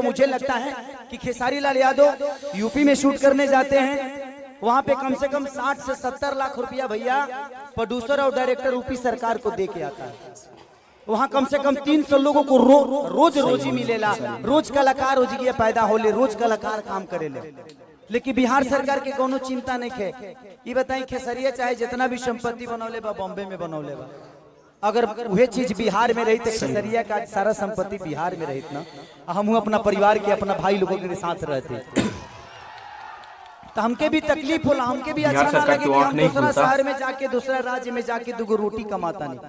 तो मुझे लगता है कि खेसारी लाल यादव यूपी में शूट करने जाते हैं, वहां पे कम से कम 60 से 70 लाख रुपया भैया प्रोड्यूसर और डायरेक्टर यूपी सरकार को दे के आता है। वहाँ कम से कम 300 लोगों को रोज रोजी मिलेला, रोज कलाकार हो गया पैदा होले, रोज कलाकार काम करेले। लेकिन बिहार सरकार के कोनो चिंता नहीं है। ये बताई खेसरिया चाहे जितना भी संपत्ति बनौले बा बॉम्बे में बनौले बा, अगर वह चीज बिहार में रही तो खेसरिया का सारा संपत्ति बिहार में रही ना, हम अपना परिवार के अपना भाई लोगों के साथ रहते तो हमके भी तकलीफ होला, हमके भी अच्छा ना लगे कि हम दूसरा शहर में जाके दूसरा राज्य में जाके दुगो रोटी कमाता नहीं,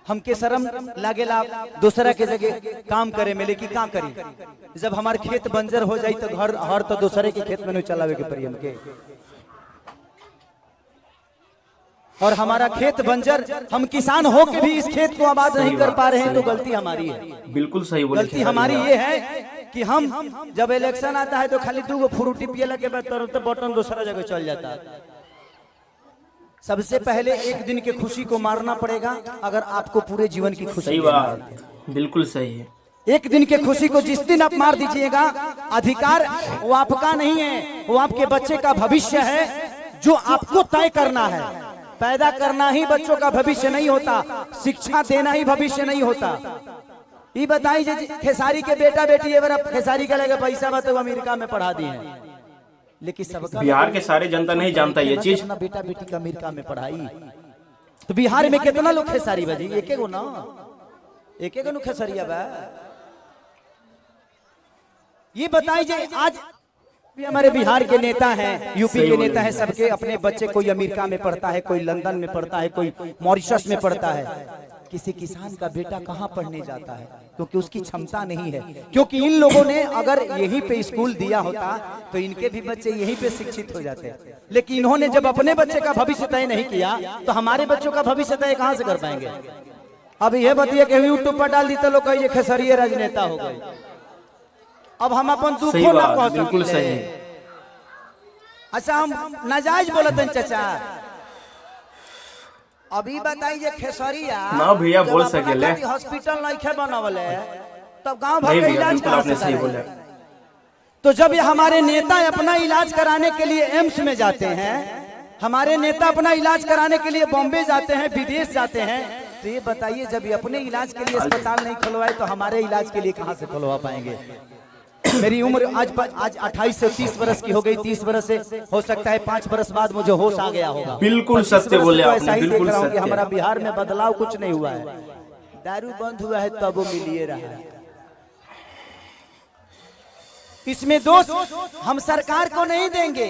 हमके शर्म लागेला दूसरा के जगह काम करे में। लेकिन काम करी जब हमारे खेत बंजर हो जाई तो घर हर तो दूसरे के खेत में नहीं चलावे के पड़ी हमके, और हमारा खेत बंजर, हम किसान हो के भी इस खेत को आबाद नहीं कर पा रहे हैं तो गलती हमारी है। बिल्कुल सही बोले। गलती हमारी ये है कि हम जब इलेक्शन आता है तो खाली 2 फ्रूटी पियला के बाद तुरंत बटन दूसरा जगह चल जाता है। सबसे पहले एक दिन के खुशी को मारना पड़ेगा अगर आपको पूरे जीवन की खुशी। सही बात, बिल्कुल सही है। एक दिन के खुशी को जिस दिन आप मार दीजिएगा, अधिकार वो आपका नहीं है, वो आपके बच्चे का भविष्य है जो आपको तय करना है। पैदा करना ही बच्चों का भविष्य नहीं होता, शिक्षा देना ही भविष्य नहीं होता। ये बताइए खेसारी के बेटा बेटी एवं खेसारी का लगे पैसा बा तो अमेरिका में पढ़ा दिए हैं, लेकिन सब बिहार के सारे जनता नहीं जानता ये चीज। बेटा बेटी का अमेरिका में पढ़ाई तो बिहार में कितना लोग खेसारी बजी, एक गो ना, एक गो खेसरिया बा। ये बताइए आज भी हमारे बिहार के नेता हैं, यूपी के नेता हैं, सबके अपने बच्चे कोई अमेरिका में पढ़ता है, कोई लंदन में पढ़ता है, कोई मॉरिशस में पढ़ता है। किसी किसान का बेटा कहाँ पढ़ने जाता है क्योंकि उसकी क्षमता नहीं है। क्योंकि इन लोगों ने अगर यहीं पे स्कूल दिया होता तो इनके भी बच्चे यहीं पे शिक्षित हो जाते, लेकिन इन्होंने जब अपने बच्चे का भविष्य तय नहीं किया तो हमारे बच्चों का भविष्य तय कहाँ से कर पाएंगे। अब यह बताइए कि यूट्यूब पर डाल दी तो लोग कहिए खेसरिया राजनेता हो गए। अब हम अपन दुख को ना कह बिल्कुल सही। अच्छा हम नाजायज बोलते हैं चाचा। अभी बताइए खेसरिया ना भैया बोल सकेले, हॉस्पिटल नहीं बनावल है तब गांव भर का इलाज करा सकता है। तो जब ये हमारे नेता अपना इलाज कराने के लिए एम्स में जाते हैं, हमारे नेता अपना इलाज कराने के लिए बॉम्बे जाते हैं, विदेश जाते हैं, तो ये बताइए जब ये अपने इलाज के लिए अस्पताल नहीं खुलवाए तो हमारे इलाज के लिए कहां से खुलवा पाएंगे। मेरी उम्र आज 28 से 30 बरस की हो गई, 30 बरस से हो सकता है 5 बरस बाद मुझे होश आ गया होगा। बिल्कुल सत्य बोले आपने, बिल्कुल सत्य। हमारा बिहार में बदलाव कुछ नहीं हुआ है, दारू बंद हुआ है तब वो मिलिए रहा है। इसमें दोष हम सरकार को नहीं देंगे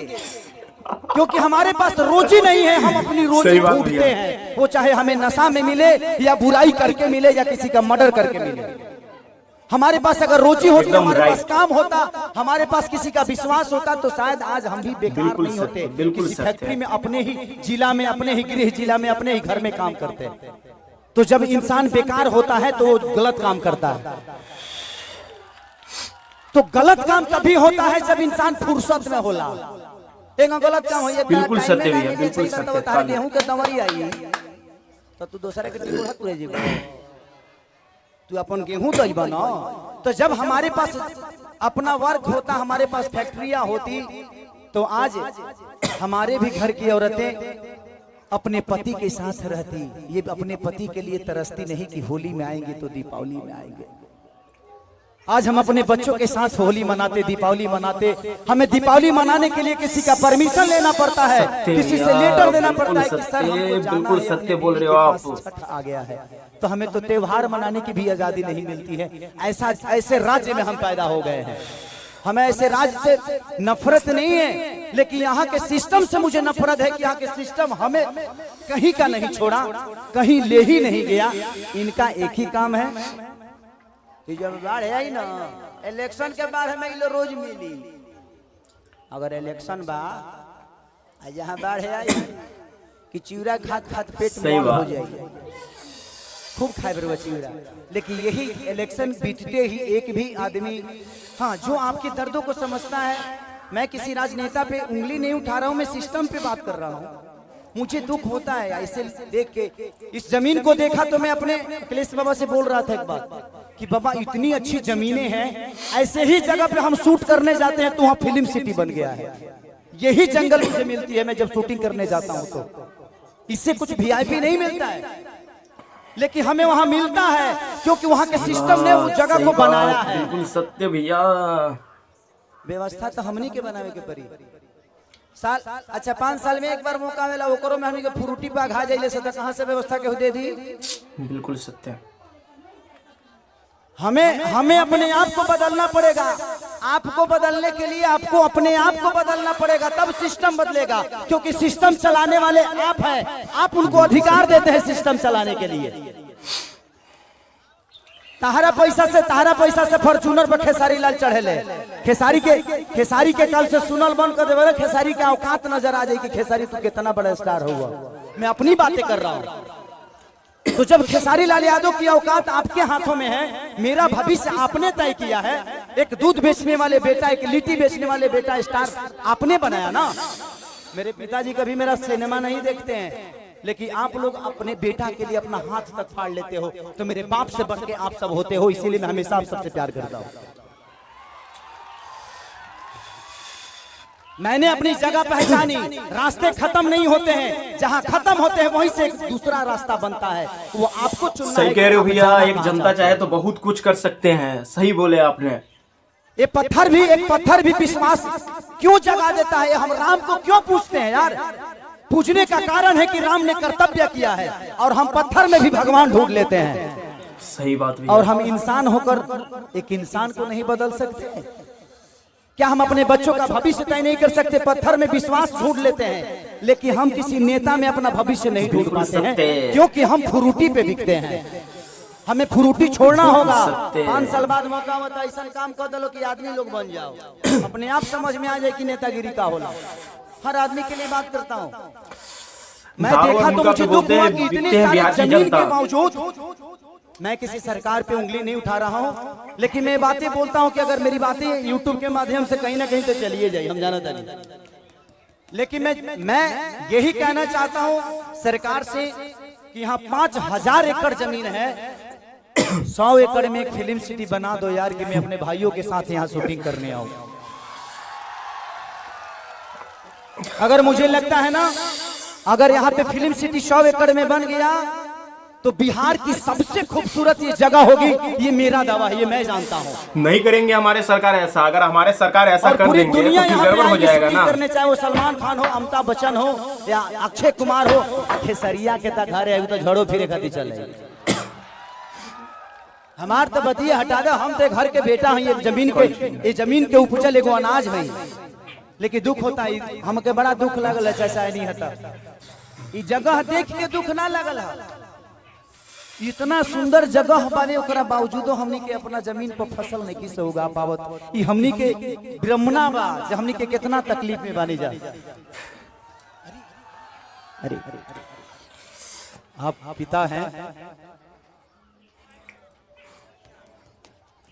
क्योंकि हमारे पास रोजी नहीं है, हम अपनी रोजी ढूंढते हैं, वो चाहे हमें नशा में मिले या बुराई करके मिले या किसी का मर्डर करके मिले। हमारे पास अगर रोजी होती, हमारे पास काम होता, हमारे पास किसी का विश्वास होता तो शायद आज हम भी बेकार नहीं होते। किसी फैक्ट्री में अपने ही जिला में, अपने ही गृह जिला में, अपने ही घर में काम करते। तो जब इंसान बेकार होता है तो वो गलत काम करता है। तो गलत काम तभी होता है जब इंसान फुर्सत में होला। एक गलत काम हो, बिल्कुल सत्य भैया, बिल्कुल सत्य। गेहूं के दवाई आई तो तू दूसरे के तू अपन गेहूं तो बना। तो जब हमारे पास अपना वर्क होता, हमारे पास फैक्ट्रियां होती, तो आज हमारे भी घर की औरतें अपने पति के साथ रहती। ये अपने पति के लिए तरसती नहीं कि होली में आएंगे तो दीपावली में आएंगे। आज हम अपने बच्चों के साथ होली मनाते, दीपावली मनाते। हमें दीपावली मनाने के लिए किसी का परमिशन लेना पड़ता है, किसी से लेटर देना पड़ता है कि सर हमको जाना है। बिल्कुल सत्य बोल रहे हो आप। छठ आ गया है तो हमें तो त्योहार मनाने की भी आजादी नहीं मिलती है। ऐसे राज्य में हम पैदा हो गए हैं। हमें ऐसे राज्य से नफरत नहीं है, लेकिन यहाँ के सिस्टम से मुझे नफरत है कि यहाँ के सिस्टम हमें कहीं का नहीं छोड़ा, कहीं ले ही नहीं गया। इनका एक ही काम है कि जब बाढ़ आई ना, इलेक्शन के बाद हमें लो रोज मिली। अगर इलेक्शन बा जहाँ बाढ़ आई कि चिवड़ा खात खात पेट मौल हो जाएगी, खूब खाए बरुआ चिवड़ा। लेकिन यही इलेक्शन बीतते ही एक भी आदमी, हाँ, जो आपके दर्दों को समझता है। मैं किसी राजनेता पे उंगली नहीं उठा रहा हूँ, मैं सिस्टम पे बात कर रहा हूँ। मुझे दुख होता है ऐसे देख के। इस जमीन को देखा तो मैं अपने अखिलेश बाबा से बोल रहा था एक बात, कि बाबा इतनी अच्छी जमीनें हैं, ऐसे ही जगह पे हम शूट करने जाते हैं तो वहाँ फिल्म सिटी बन गया है। यही जंगल मुझे मिलती है मैं जब शूटिंग करने जाता हूँ तो। इससे कुछ वीआईपी नहीं मिलता है, लेकिन हमें वहाँ मिलता है क्योंकि वहाँ के सिस्टम ने उस जगह को बनाया है। बिल्कुल सत्य भैया। व्यवस्था तो हमनी के बनावे के पड़ी। साल अच्छा 5 साल में एक बार मौका मिला, वो करो में हमनी के फ्रूटी पे घा जाइले से कहां से व्यवस्था के दे दी। बिल्कुल सत्य। हमें अपने आप को बदलना पड़ेगा। आपको बदलने के लिए आपको अपने आप को बदलना पड़ेगा, तब सिस्टम बदलेगा। क्योंकि सिस्टम चलाने वाले आप हैं, आप उनको अधिकार देते हैं सिस्टम चलाने के लिए। तारा पैसा से फॉर्चूनर पर खेसारी लाल चढ़ेले। खेसारी के कल से सुनल बंद कर देवे। खेसारी के औकात नजर आ जाए कि खेसारी तू कितना बड़ा स्टार हुआ। मैं अपनी बातें कर रहा हूँ। तो जब खेसारी लाल यादव की औकात आपके हाथों में है, मेरा भविष्य आपने तय किया है। एक दूध बेचने वाले बेटा, एक लिट्टी बेचने वाले बेटा स्टार आपने बनाया ना। मेरे पिताजी कभी मेरा सिनेमा नहीं देखते हैं, लेकिन आप लोग अपने बेटा के लिए अपना हाथ तक फाड़ लेते हो, तो मेरे बाप से बढ़ के आप सब होते हो। इसीलिए मैं हमेशा आप सबसे प्यार करता हूँ। मैंने अपनी जगह पहचानी। रास्ते खत्म नहीं होते हैं, जहाँ खत्म होते हैं वहीं से एक दूसरा रास्ता बनता है। वो आपको चुनना है। सही कह रहे हो भैया। एक जनता चाहे तो बहुत कुछ कर सकते हैं। सही बोले आपने। एक पत्थर भी विश्वास क्यों जगा देता है? हम राम को क्यों पूछते हैं यार? पूछने का कारण है कि राम ने कर्तव्य किया है, और हम पत्थर में भी भगवान ढूंढ लेते हैं। सही बात भैया। और हम इंसान होकर एक इंसान को नहीं बदल सकते? क्या हम अपने बच्चों का भविष्य तय नहीं कर सकते? पत्थर में विश्वास ढूंढ लेते हैं, लेकिन हम किसी नेता में अपना भविष्य नहीं ढूंढ पाते हैं, क्योंकि हम फ्रूटी पे बिकते हैं। हमें फ्रूटी छोड़ना होगा। 5 साल बाद मौका होता है, ऐसा काम कर दो कि आदमी लोग बन जाओ। अपने आप समझ में आ जाए कि नेतागिरी का होला। हर आदमी के लिए बात करता हूँ। मैं देखा तो मुझे दुख हुआ कि इतने सारे जमीन के बावजूद मैं किसी सरकार पे उंगली नहीं उठा रहा हूँ, लेकिन मैं बातें बोलता हूँ कि अगर मेरी बातें यूट्यूब के माध्यम से कहीं ना कहीं तो चलिए जाए, हम जाना था। लेकिन मैं यही कहना चाहता हूँ सरकार से कि यहाँ 5000 एकड़ जमीन है, 100 एकड़ में एक फिल्म सिटी बना दो यार, कि मैं अपने भाइयों के साथ यहाँ शूटिंग करने आऊँ। अगर मुझे लगता है ना, अगर यहाँ पे फिल्म सिटी 100 एकड़ में बन गया तो बिहार की सबसे खूबसूरत ये जगह होगी। ये मेरा दावा है, ये मैं जानता हूँ। नहीं करेंगे हमारे सरकार ऐसा। अगर हमारे सरकार ऐसा कर पूरी देंगे दुनिया तो यहाँ गड़बड़ हो जाएगा ना। करने, चाहे वो सलमान खान हो, अमिताभ बच्चन हो, या अक्षय कुमार हो। खेसरिया के तक घर है तो झड़ो फिरे खाती चले। हमार तो बतिए हटा दे। हम तो घर के बेटा हैं। ये जमीन के उपजल एगो अनाज है। लेकिन दुख होता है, हमके बड़ा दुख लगल है। चाचा नहीं हटा, ये जगह देख के दुख ना लगल है। इतना सुंदर जगह बने, ओकरा बावजूदो हमनी के अपना जमीन पर फसल नहीं किस उगा पावत। ये हमनी के ब्रह्मणा बा, जब हमनी के कितना तकलीफ में बनी जा। अरे आप पिता हैं,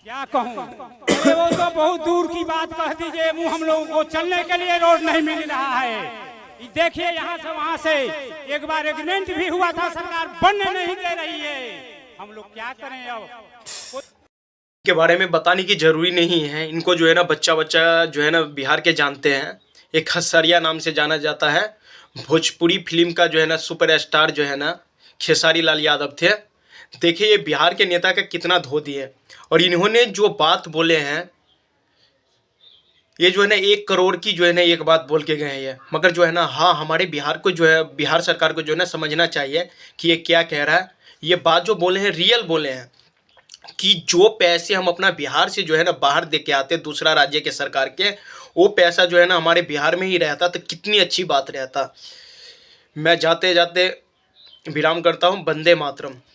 क्या कहूँ? अरे वो तो बहुत दूर की बात कह दीजिए। हम लोगों को चलने के लिए रोड नहीं मिल रहा है। देखिए यहाँ से वहाँ से एक बार एग्रीमेंट भी हुआ था, सरकार बनने नहीं दे रही है। हम लोग क्या करें अब? के बारे में बताने की जरूरी नहीं है। इनको जो है ना बच्चा जो है ना बिहार के जानते हैं। एक खसरिया नाम से जाना जाता है। भोजपुरी फिल्म का जो है ना सुपरस्टार जो है ना खेसारी लाल यादव थे। देखिए ये बिहार के नेता का कितना धो दिए। और इन्होंने जो बात बोले हैं, ये जो है ना 1 करोड़ की जो है ना एक बात बोल के गए हैं ये। मगर जो है ना, हाँ, हमारे बिहार को जो है, बिहार सरकार को जो है ना समझना चाहिए कि ये क्या कह रहा है। ये बात जो बोले हैं रियल बोले हैं, कि जो पैसे हम अपना बिहार से जो है ना बाहर दे के आते दूसरा राज्य के सरकार के, वो पैसा जो है ना हमारे बिहार में ही रहता तो कितनी अच्छी बात रहता। मैं जाते जाते विराम करता हूँ। वंदे मातरम।